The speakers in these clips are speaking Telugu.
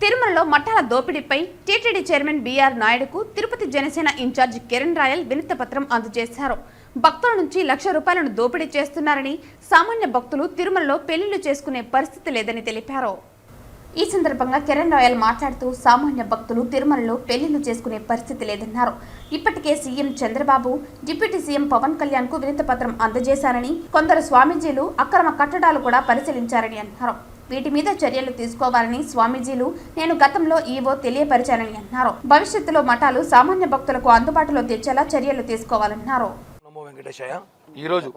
తిరుమలలో మఠాల దోపిడీపై టీటీడీ చైర్మన్ బీఆర్ నాయుడుకు తిరుపతి జనసేన ఇన్ఛార్జి కిరణ్ రాయల్ వినతి పత్రం అందజేశారు. భక్తుల నుంచి ₹1,00,000 దోపిడీ చేస్తున్నారని, సామాన్య భక్తులు తిరుమలలో పెళ్లిళ్లు చేసుకునే పరిస్థితి లేదని తెలిపారు. ఈ సందర్భంగా కిరణ్ రాయల్ మాట్లాడుతూ సామాన్య భక్తులు తిరుమలలో పెళ్లిళ్లు చేసుకునే పరిస్థితి లేదన్నారు. ఇప్పటికే CM Chandrababu, deputy CM Pawan Kalyan కు వినతి పత్రం అందజేశారని, కొందరు స్వామీజీలు అక్రమ కట్టడాలు కూడా పరిశీలించారని అన్నారు. వీటి మీద చర్యలు తీసుకోవాలని స్వామీజీలు నేను గతంలో ఈవో తెలియపరిచానని అన్నారు. భవిష్యత్తులో మఠాలు సామాన్య భక్తులకు అందుబాటులో తెచ్చేలా చర్యలు తీసుకోవాలన్నారు. ఈ రోజు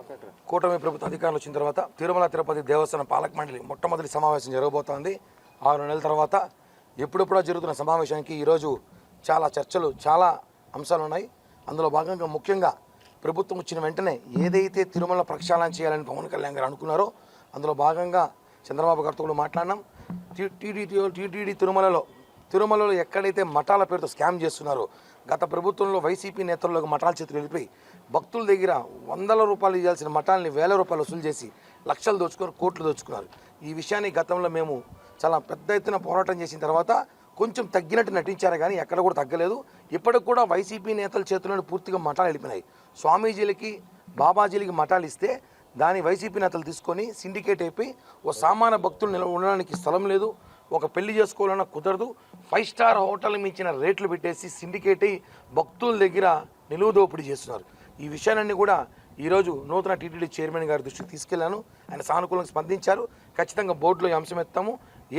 కూటమి ప్రభుత్వం అధికారంలో వచ్చిన తర్వాత తిరుమల తిరుపతి దేవస్థాన పాలక మండలి మొట్టమొదటి సమావేశం జరగబోతోంది. 6 నెలల తర్వాత ఎప్పుడెప్పుడో జరుగుతున్న సమావేశానికి ఈరోజు చాలా చర్చలు, చాలా అంశాలు ఉన్నాయి. అందులో భాగంగా ముఖ్యంగా ప్రభుత్వం వచ్చిన వెంటనే ఏదైతే తిరుమల ప్రక్షాళన చేయాలని పవన్ కళ్యాణ్ గారు అనుకున్నారో అందులో భాగంగా చంద్రబాబు గారితో కూడా మాట్లాడినాం. టీటీడీ తిరుమలలో ఎక్కడైతే మఠాల పేరుతో స్కామ్ చేస్తున్నారో, గత ప్రభుత్వంలో వైసీపీ నేతల్లోకి మఠాల చేతులు వెళ్ళిపోయి భక్తుల దగ్గర ₹100 ఇవ్వాల్సిన మఠాలని ₹1,000 వసూలు చేసి లక్షలు దోచుకొని కోట్లు దోచుకున్నారు. ఈ విషయాన్ని గతంలో మేము చాలా పెద్ద ఎత్తున పోరాటం చేసిన తర్వాత కొంచెం తగ్గినట్టు నటించారు, కానీ ఎక్కడ కూడా తగ్గలేదు. ఇప్పటికి కూడా వైసీపీ నేతల చేతుల్లో పూర్తిగా మఠాలు వెళ్ళిపోయినాయి. స్వామీజీలకి, బాబాజీలకి మఠాలు ఇస్తే దాని వైసీపీ నేతలు తీసుకొని సిండికేట్ అయిపోయి ఓ సామాన్య భక్తులు ఉండడానికి స్థలం లేదు, ఒక పెళ్లి చేసుకోవాలన్నా కుదరదు, 5 స్టార్ హోటల్ మించిన రేట్లు పెట్టేసి సిండికేట్ అయ్యి భక్తుల దగ్గర నిలువ దోపిడీ చేస్తున్నారు. ఈ విషయాలన్నీ కూడా ఈరోజు నూతన టీటీడీ చైర్మన్ గారి దృష్టికి తీసుకెళ్లాను. ఆయన సానుకూలంగా స్పందించారు. ఖచ్చితంగా బోర్డులో ఈ అంశం ఎత్తాము.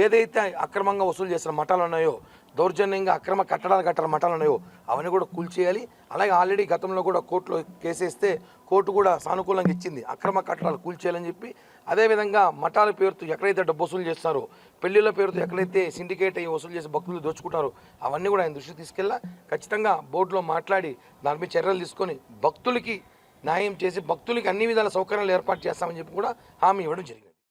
ఏదైతే అక్రమంగా వసూలు చేసిన మఠాలు ఉన్నాయో, దౌర్జన్యంగా అక్రమ కట్టడాలు కట్టిన మఠాలు ఉన్నాయో అవన్నీ కూడా కూల్చేయాలి. అలాగే ఆల్రెడీ గతంలో కూడా కోర్టులో కేసేస్తే కోర్టు కూడా సానుకూలంగా ఇచ్చింది, అక్రమ కట్టడాలు కూల్చేయాలని చెప్పి. అదేవిధంగా మఠాల పేరుతో ఎక్కడైతే డబ్బు వసూలు చేస్తారో, పెళ్లిళ్ళ పేరుతో ఎక్కడైతే సిండికేట్ అయ్యి వసూలు చేసి భక్తులు దోచుకుంటారో అవన్నీ కూడా ఆయన దృష్టికి తీసుకెళ్ళా. ఖచ్చితంగా బోర్డులో మాట్లాడి దానిపై చర్యలు తీసుకొని భక్తులకి న్యాయం చేసి భక్తులకి అన్ని విధాల సౌకర్యాలు ఏర్పాటు చేస్తామని చెప్పి కూడా హామీ ఇవ్వడం జరిగింది.